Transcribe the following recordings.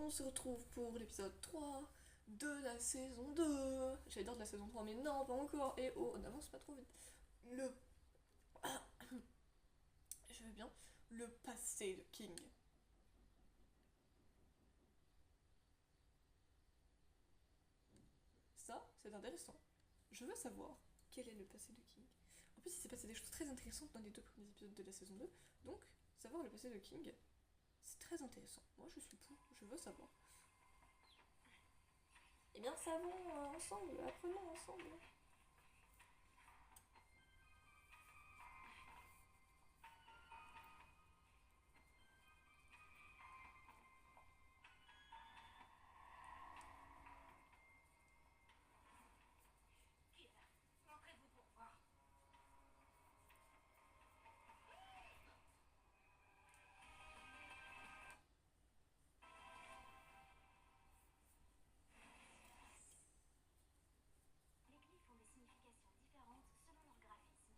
on se retrouve pour l'épisode 3 de la saison 2. J'allais dire de la saison 3, mais non, pas encore. Et oh, on n'avance pas trop vite. Le... Je vais bien. Le passé de King. Ça, c'est intéressant. Je veux savoir quel est le passé de King. En plus, il s'est passé des choses très intéressantes dans les deux premiers épisodes de la saison 2. Donc, savoir le passé de King, c'est très intéressant. Moi, je suis pour. Je veux savoir. Eh bien, savons ensemble, apprenons ensemble. Qui est là? Montrez-vous pour voir. Les glyphes ont des significations différentes selon leur graphisme.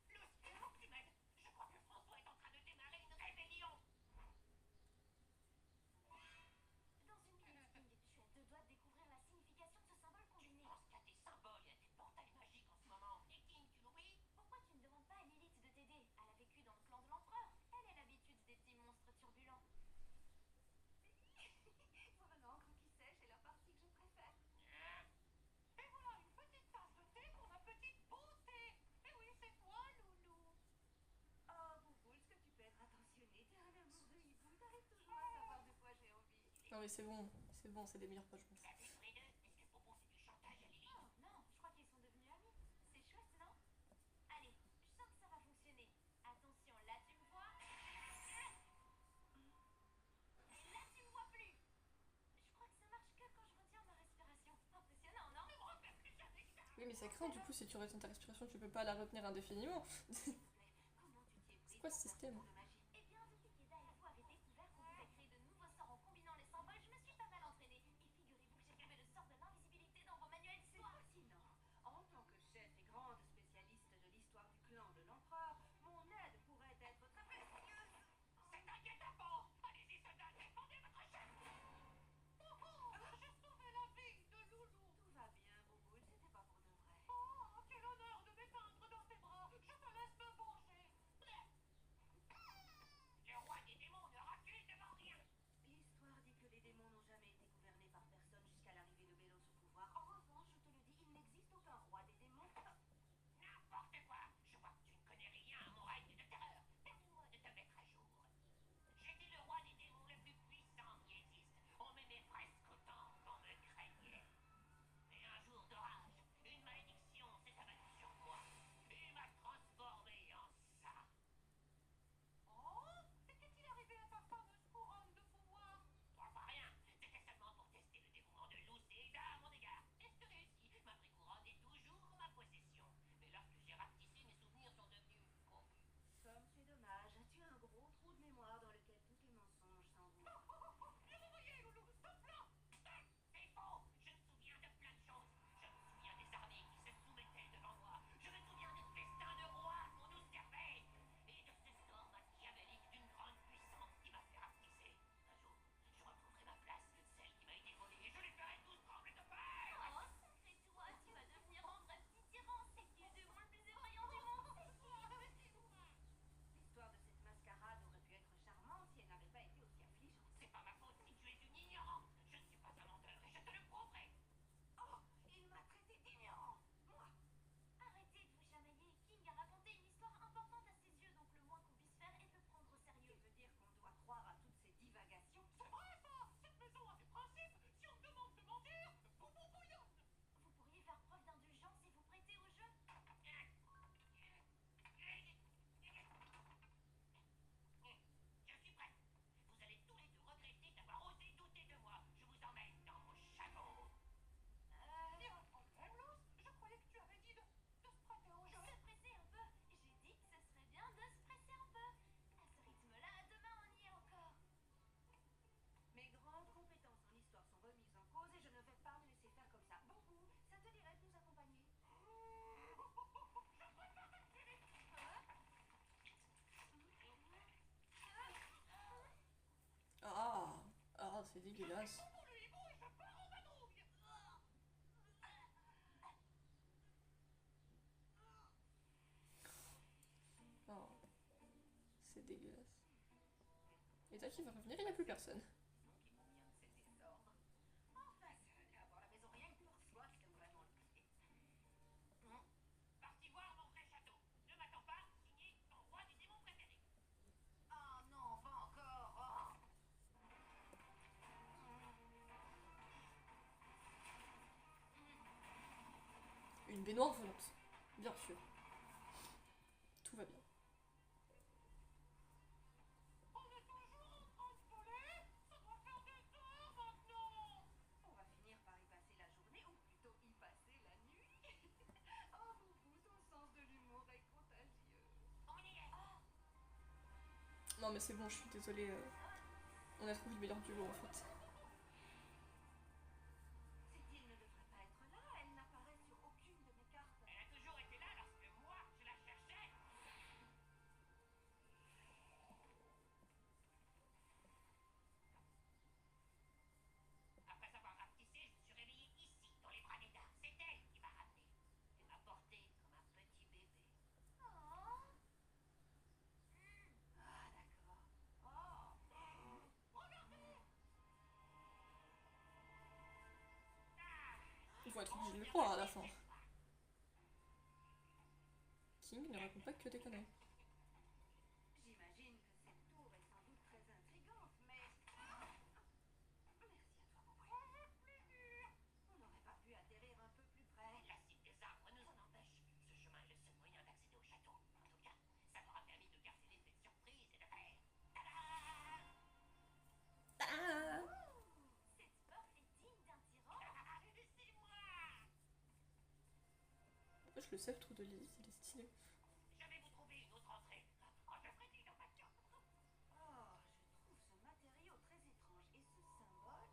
Luce, il faut que tu m'aides. Je crois que François est en train de démarrer une rébellion. Dans une minute, Ping, tu as deux doigts de découvrir la signification de ce symbole combiné. Je pense qu'il y a des symboles, il y a des portails magiques en ce moment. Et King, tu l'oublies? Pourquoi tu ne demandes pas à Lilith de t'aider? Elle a vécu dans le clan de l'empereur. Elle a l'habitude des petits monstres turbulents. Pour un encre qui sèche, c'est la partie que je préfère. Et voilà une petite tasse de thé pour ma petite beauté. Et oui, c'est toi, Loulou. Oh, Bouboule, est-ce que tu peux être attentionné? T'es un amour de hibou, t'arrives toujours à savoir de quoi j'ai envie. Non, mais c'est bon, c'est des meilleurs potes, je m'en fous. T'as vu tous les deux? Est-ce que Bobo fait du chantage à Lily? Oh non, je crois qu'ils sont devenus amis. C'est chouette, non? Allez, je sens que ça va fonctionner. Attention, là tu me vois. Et là tu me vois plus. Je crois que ça marche que quand je retiens ma respiration. Impressionnant, non? Ne me repère plus jamais que ça. Oui, mais ça craint, du coup, si tu retiens ta respiration, tu peux pas la retenir indéfiniment. S'il vous plaît, comment tu t'y es C'est pris quoi ce pour faire système? ce tour de magie? Eh bien, depuis qu'Eda et vous avez découvert qu'on pouvait créer de nouveaux sorts en combinant les symboles, je me suis pas mal entraînée. Et figurez-vous que j'ai trouvé le sort de l'invisibilité dans vos manuels d'histoire. C'est fascinant. En tant que chef et grande spécialiste de l'histoire du clan de l'empereur, mon aide pourrait être très précieuse. C'est inquiétant. Allez-y, soldats, défendez votre chef. J'ai sauvé la vie de Loulou. Tout va bien, Bouboule, c'était pas pour de vrai. Oh, quel honneur de m'éteindre dans tes bras. Je te laisse me venger. c'est dégueulasse. Oh, c'est dégueulasse. Et t'as qui va revenir, il n'y a plus personne. Parti voir mon vrai château. Ne m'attends pas, signé ton roi du démon préféré. Oh non, pas encore. Une baignoire volante, bien sûr. Tout va bien. On est toujours en train de voler. Ça doit faire des heures maintenant. On va finir par y passer la journée, ou plutôt y passer la nuit. Oh, Boubou, ton sens de l'humour est contagieux. On y est. Non mais c'est bon, je suis désolée. On a trouvé le meilleur duo en fait. Cette île ne devrait pas être là, elle n'apparaît sur aucune de mes cartes. Elle a toujours été là lorsque moi, je la cherchais. Après avoir rapetissé, je me suis réveillée ici, dans les bras d'Eda. C'est elle qui m'a ramené. Elle m'a porté comme un petit bébé. Oh. Ah, d'accord. Oh. Ils vont être obligés de le croire à la fin. King ne raconte pas que des conneries. J'imagine que cette tour est sans doute très intrigante, mais... Merci à toi, Boubou. On n'aurait pas pu atterrir un peu plus près. La cime des arbres nous en empêche. Ce chemin est le seul moyen d'accéder au château. En tout cas, ça m'aura permis de casser l'effet de surprise et de faire... Tada! Ah, Cette porte est digne d'un tyran. C'est moi! wesh, le sceptre de Lilith, il est stylé. Je vais vous trouver une autre entrée. Oh, je ferai une ovation. Oh, je trouve ce matériau très étrange. Et ce symbole,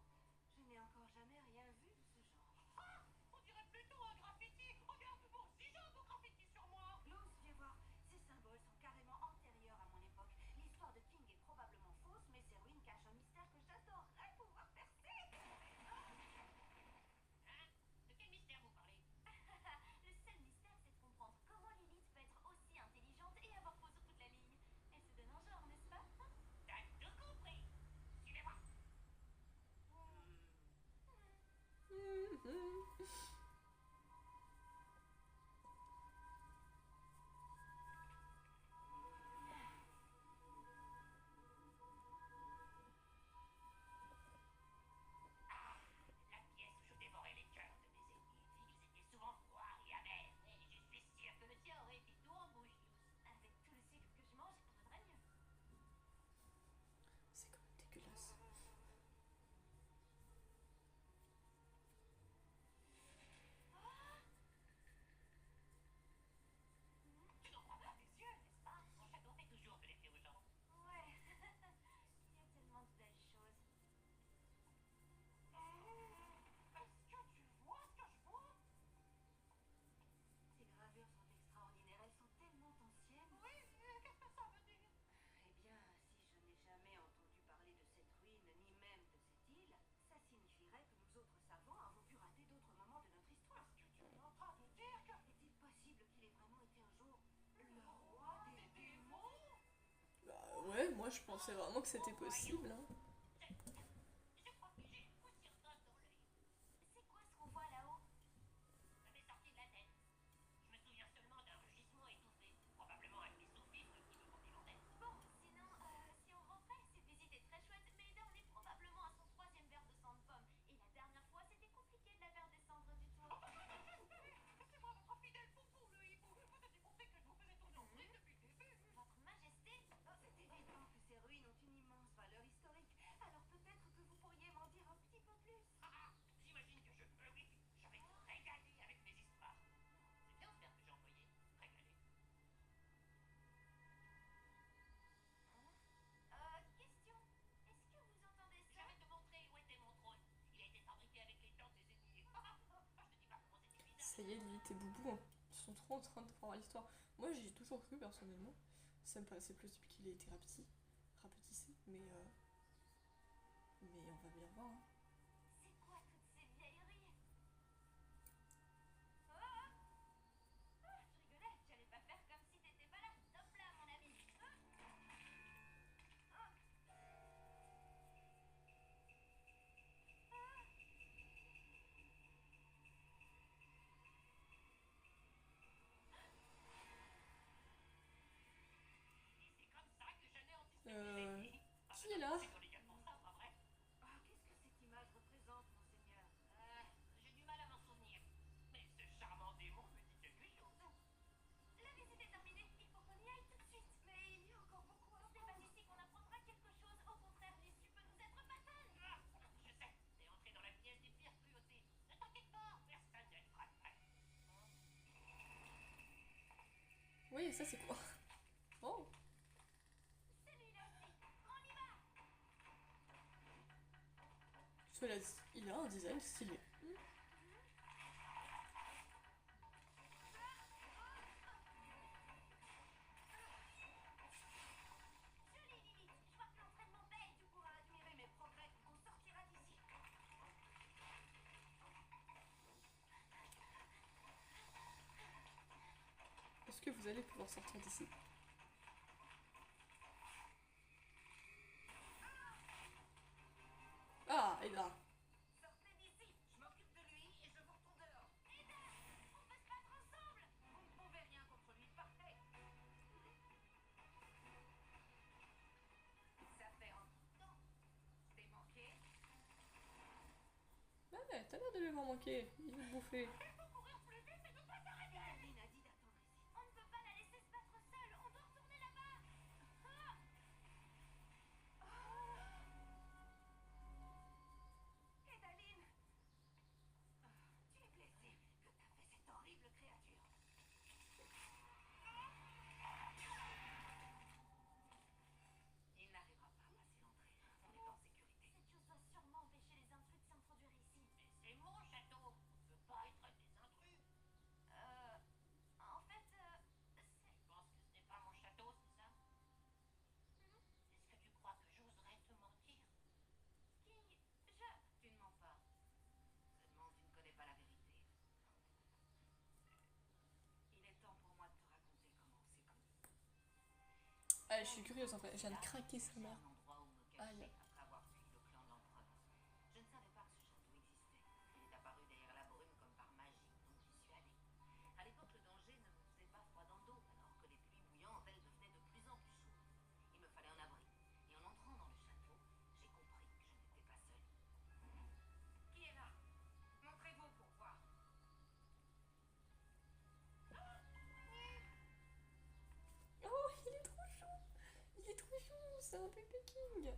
je n'ai encore jamais rien vu de ce genre. Ah, on dirait plutôt un graffiti. Regarde, moi aussi j'ai un beau graffiti sur moi. Luce, viens voir. Ces symboles sont carrément antérieurs à mon époque. L'histoire de King est probablement fausse, mais ces ruines cachent un mystère que j'adorerais pouvoir percer. Hein? De quel mystère vous parlez? Le seul mystère, c'est de comprendre comment Lilith peut être aussi intelligente et avoir faux sur toute la ligne. Elle se donne un genre, n'est-ce pas? T'as tout compris. Suivez-moi. La pièce où je dévorais les cœurs de mes ennemis. Ils étaient souvent froids et amers. Et je suis sûr que le tien aurait été tout en bouche douce. Avec tout le sucre que je mange, on vaudrait mieux. C'est quand même dégueulasse. Tu n'en crois pas tes yeux, n'est-ce pas? Mon château fait toujours de l'effet aux gens. Ouais, il y a tellement de belles choses. Est-ce que tu vois ce que je vois? Ces gravures sont extraordinaires, elles sont tellement anciennes. Oui, qu'est-ce que ça veut dire? Eh bien, si je n'ai jamais entendu parler de cette ruine, ni même de cette île, ça signifierait que nous autres savants avons pu rater d'autres moments de notre histoire. Est-ce que tu es en train de dire que Est-il possible qu'il ait vraiment été un jour le roi des démons? Bah ouais, moi je pensais vraiment que c'était possible. Hein. Je crois que j'ai une poussière dans l'œil. C'est quoi ce qu'on voit là-haut? Ça m'est sorti de la tête. Je me souviens seulement d'un rugissement étouffé. Probablement un de mes sophismes qui me complémentait. Bon, sinon, si on rentrait, cette visite est très chouette, mais là on est probablement à son troisième verre de sang de pomme. Et la dernière fois, c'était compliqué de la faire descendre du toit. C'est moi votre fidèle Poupou, le hibou. Vous aviez compris que je vous faisais tourner en vrille depuis le début. Votre Majesté, c'est évident que ces ruines ont une immense valeur historique. Alors peut-être que vous pourriez m'en dire un petit peu plus. Ah, j'imagine que je peux, oui. Je vais te régaler avec mes histoires. C'est bien ce verbe que j'ai employé. Régaler. Question. Est-ce que vous entendez Je ça? vais te montrer où était mon trône. Il a été fabriqué avec les dents des ennemis. Je te dis pas comment c'était bizarre. Ça y est, Lilith et Boubou, hein, ils sont trop en train de croire à l'histoire. Moi j'y ai toujours cru personnellement. Ça me paraissait plausible qu'il ait été rapetissé, mais Mais on va bien voir. Hein. C'est quoi toutes ces vieilleries? Oh, je rigolais, j'allais pas faire comme si t'étais pas là. Top là, mon ami. C'est comme ça que j'anéantis cette Euh... idée. Qui est là? C'est collégial pour ça, pas vrai? Qu'est-ce que cette image représente, monseigneur? J'ai du mal à m'en souvenir. Mais ce charmant démon me dit quelque chose. La visite est terminée, il faut qu'on y aille tout de suite. Mais il y a encore beaucoup à C'est voir. pas ici qu'on apprendra quelque chose. Au contraire, l'issue peut nous être fatale. Je sais, t'es entré dans la pièce des pierres cruautés. Ne t'inquiète pas, personne ne fera de mal. Oui, ça c'est quoi? Oh! Celui-là aussi, on y va. Cela dit, il a un design stylé. Jolie Lilith, je vois que l'entraînement paye. Tu pourras admirer mes progrès. On sortira d'ici. Est-ce que vous allez pouvoir sortir d'ici? Ah, et là. Sortez d'ici, je m'occupe de lui et je vous retourne dehors. Eda, on peut se battre ensemble. Vous ne pouvez rien contre lui, parfait. Ça fait un bout de temps. Je t'ai manqué. Ouais, t'as l'air de lui avoir manqué. Il veut te bouffer. Il faut courir plus vite et ne pas s'arrêter. Edaline a dit d'attendre ici. On ne peut pas la laisser se battre seule. On doit retourner là-bas. Edaline, tu es blessée. Que t'a fait cette horrible créature? Il n'arrivera pas à passer l'entrée. On est en sécurité. Cette chose doit sûrement empêcher les intrus de s'introduire ici. Mais c'est mon château. On ne peut pas être des intrus. En fait, c'est... Tu penses que ce n'est pas mon château, c'est ça? Est-ce que tu crois que j'oserais te mentir? King, Tu ne mens pas. Seulement, tu ne connais pas la vérité. Il est temps pour moi de te raconter comment on s'est connus. Ah, je suis curieuse en fait. Je viens de craquer sa C'est mère. un endroit où me Aïe. cacher après avoir fui le clan de l'empereur. Je ne savais pas que ce château existait. Il est apparu derrière la brume comme par magie, donc j'y suis allée. À l'époque, le danger ne me faisait pas froid dans le dos, alors que les pluies bouillantes, elles, devenaient de plus en plus chaudes. Il me fallait un abri. Et en entrant dans le château, j'ai compris que je n'étais pas seule. Qui est là? Montrez-vous pour voir. Oh, il est trop chou. Il est trop chou. C'est un bébé king.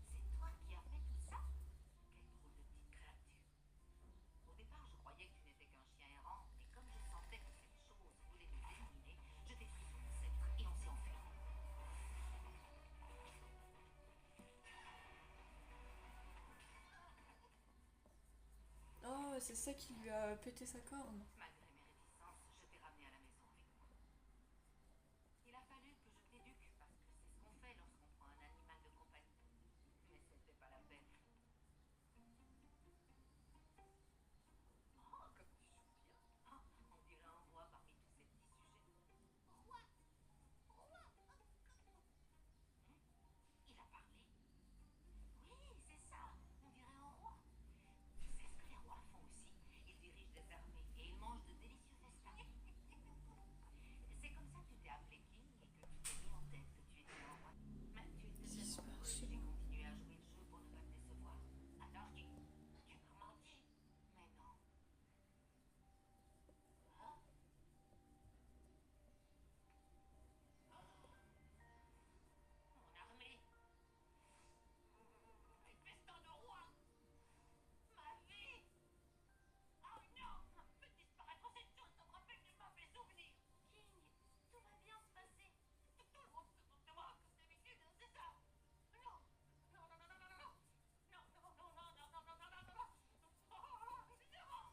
C'est toi qui as fait tout ça? Quelle drôle de petite créature. Au départ, je croyais que tu n'étais qu'un chien errant, mais comme je sentais que cette chose voulait nous éliminer, je t'ai pris sous mon sceptre et on s'est enfui. Oh, c'est ça qui lui a pété sa corne. Malgré mes réticences, je t'ai ramené à la maison avec moi. Il a fallu que je t'éduque parce que c'est ce qu'on fait lorsqu'on prend un animal de compagnie. Mais c'était pas la peine. Oh, comme tu joues bien. Oh, on dirait un roi parmi tous ces petits sujets. Roi. Roi. Il a parlé. Oui, c'est ça. On dirait un roi. Tu sais ce que les rois font aussi. Ils dirigent des armées et ils mangent de délicieux festins. C'est comme ça que tu t'es appelé King et que tu t'es mis en tête que tu étais un roi. Mais tu étais Qu'est-ce qui se tellement heureux passe? que j'ai continué à jouer le jeu pour ne pas te décevoir. Alors, King, tu m'as menti. Mais non. Hein? Mon armée. Les festins de roi. Ma vie. Oh non! Faites disparaître cette chose, ça me rappelle du mauvais souvenir. King, tout va bien se passer. Tout le monde se moque de moi, comme d'habitude, c'est ça? Non! Non, non, non, non, non, non! Non, non, non, non, non, non, non, non, non, non, non! Oh, évidemment!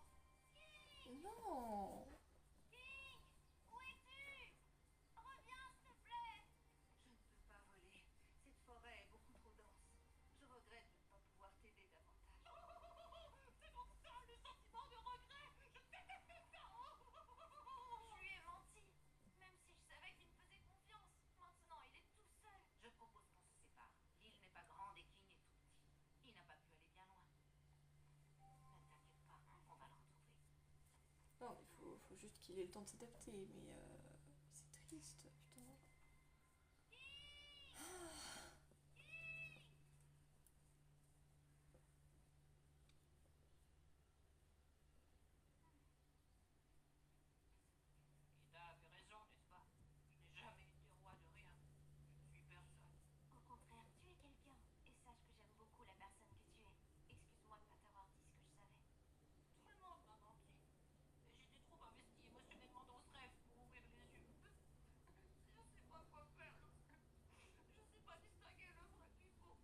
Non. King, où es-tu? Reviens, s'il te plaît. faut juste qu'il ait le temps de s'adapter, mais c'est triste, putain. Ida avait raison, n'est-ce pas? Je n'ai jamais été roi de rien. Je ne suis personne. Au contraire, tu es quelqu'un. Et sache que j'aime beaucoup la personne que tu es. Excuse-moi de pas t'avoir dit ce que je savais. Tout le monde m'a menti. Et j'étais trop investi émotionnellement dans ce rêve pour ouvrir les yeux. Je sais pas quoi faire. Je sais pas distinguer le vrai du faux.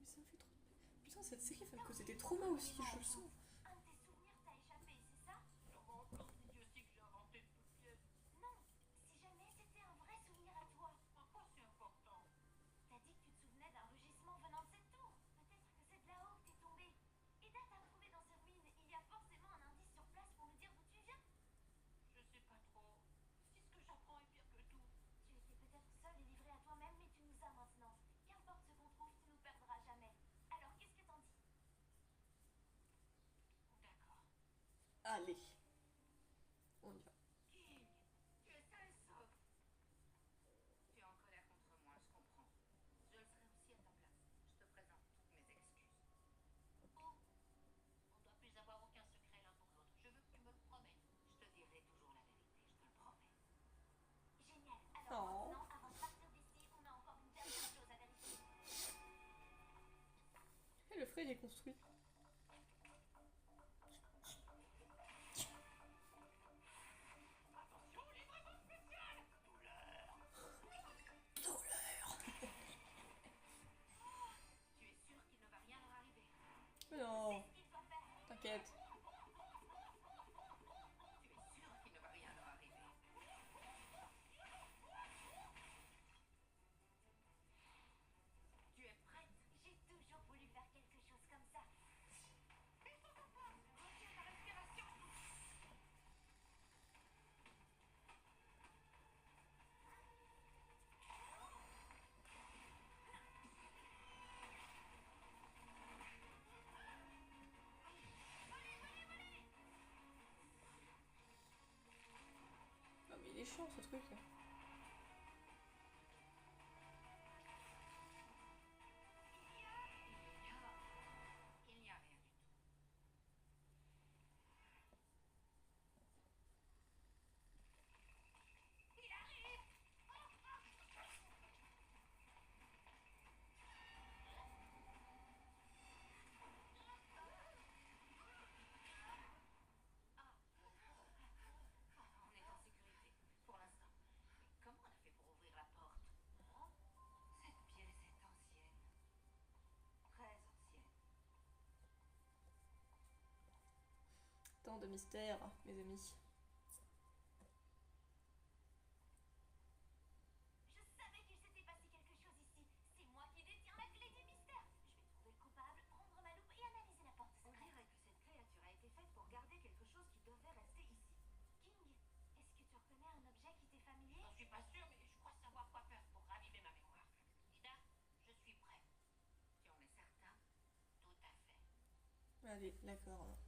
Mais ça me fait trop. Putain, cette série va me causer des traumas aussi, je le sens. Un de tes souvenirs t'a échappé, c'est ça? Sûrement encore cette idiotie que j'ai inventée de toutes pièces. Non. Si jamais c'était un vrai souvenir à toi. En quoi c'est important? T'as dit que tu te souvenais d'un rugissement venant de cette tour. Peut-être que c'est de là-haut que t'es tombé. Ida t'a trouvé dans ces ruines. Il y a forcément un indice sur place pour nous dire d'où tu viens. Je sais pas trop. Si ce que j'apprends est pire que tout. Tu étais peut-être seul et livré à toi-même, mais tu nous as maintenant. Qu'importe ce qu'on trouve, tu nous perdras jamais. Alors qu'est-ce que t'en dis? D'accord. Allez, on y va. King, tu es sain et sauf. Tu es en colère contre moi, je comprends. Je le serai aussi à ta place. Je te présente toutes mes excuses. Oh, on doit plus avoir aucun secret l'un pour l'autre. Je veux que tu me le promettes. Je te dirai toujours la vérité, je te le promets. Génial. Alors Oh. maintenant, avant de partir d'ici, on a encore une dernière chose à vérifier. Et le frère est construit. Attention, livraison spéciale! Tu es sûr qu'il ne va rien leur arriver? Mais non, C'est ce qu'il doit faire. t'inquiète. Tu es sûr qu'il ne va rien leur arriver? Tu es prête? J'ai toujours voulu faire quelque chose comme ça. Ils sont en place! Retiens ta respiration! Non mais il est chiant ce truc. Il n'y a rien du tout. Il arrive. On est en sécurité, pour l'instant. Mais comment on a fait pour ouvrir la porte? Cette pièce est ancienne. Très ancienne. Tant de mystère, mes amis. Je savais qu'il s'était passé quelque chose ici. C'est moi qui détiens la clé du mystère. Je vais trouver le coupable, prendre ma loupe et analyser la porte On secrète. dirait que cette créature a été faite pour garder quelque chose qui devait rester ici. King, est-ce que tu reconnais un objet qui t'est familier? J'en suis pas sûre, mais je crois savoir quoi faire pour raviver ma mémoire. Ida, je suis prêt. Tu en es certain? Tout à fait. Allez, d'accord.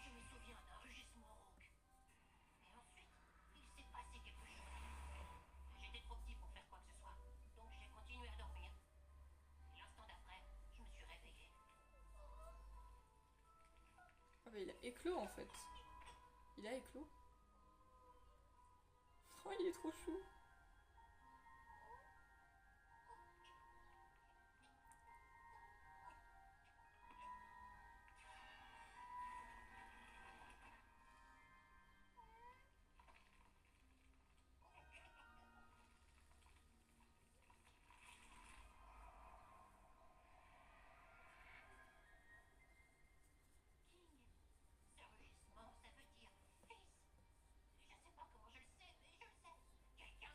Je me souviens d'un rugissement rauque. Et ensuite, il s'est passé quelque chose. J'étais trop petit pour faire quoi que ce soit, donc j'ai continué à dormir. Et l'instant d'après, je me suis réveillée. Ah bah il a éclos en fait. Il a éclos. Oh il est trop chou. King, Ce rugissement, ça veut dire fils. Je sais pas comment je le sais, mais je le sais. Quelqu'un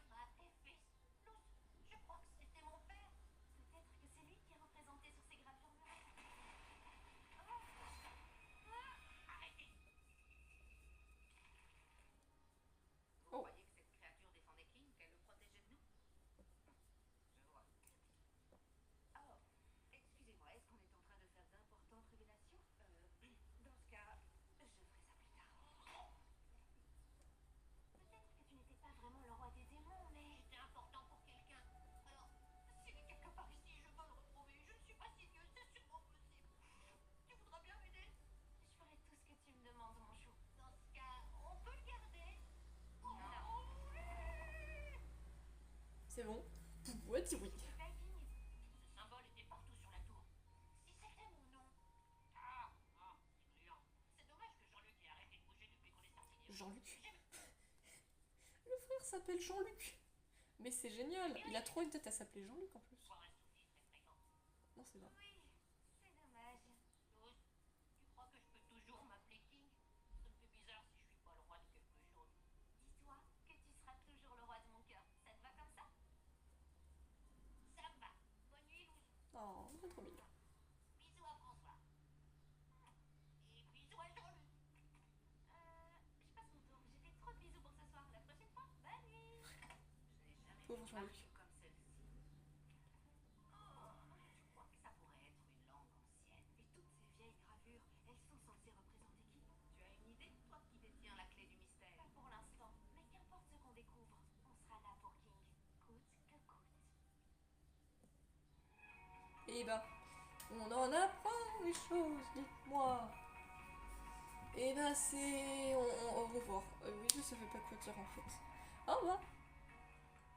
Jean-Luc. Le frère s'appelle Jean-Luc. Mais c'est génial. Il a trop une tête à s'appeler Jean-Luc en plus. Non, c'est vrai. Oui, c'est dommage. Rose, tu crois que je peux toujours m'appeler King? Ça me fait bizarre si je suis pas le roi de quelque chose. Dis-toi que tu seras toujours le roi de mon cœur. Ça te va comme ça? Ça me va. Bonne nuit, Louise. Oh, c'est trop mignon. Bisous à François. Et bisous à Jean-Luc. Je passe mon tour. J'ai fait trop de bisous pour ce soir. La prochaine fois, bonne nuit. Je n'ai jamais Pauvre vu Jean-Luc. Marc comme celle-ci. Oh, tu crois que ça pourrait être une langue ancienne? Et toutes ces vieilles gravures, elles sont censées représenter qui? Tu as une idée, toi qui détiens la clé du mystère? Pas pour l'instant, mais qu'importe ce qu'on découvre, on sera là pour King, coûte que coûte. Et bah, on en apprend des choses, dites-moi. Et bah, c'est. Au revoir. Oui, je savais pas quoi dire en fait. Au revoir.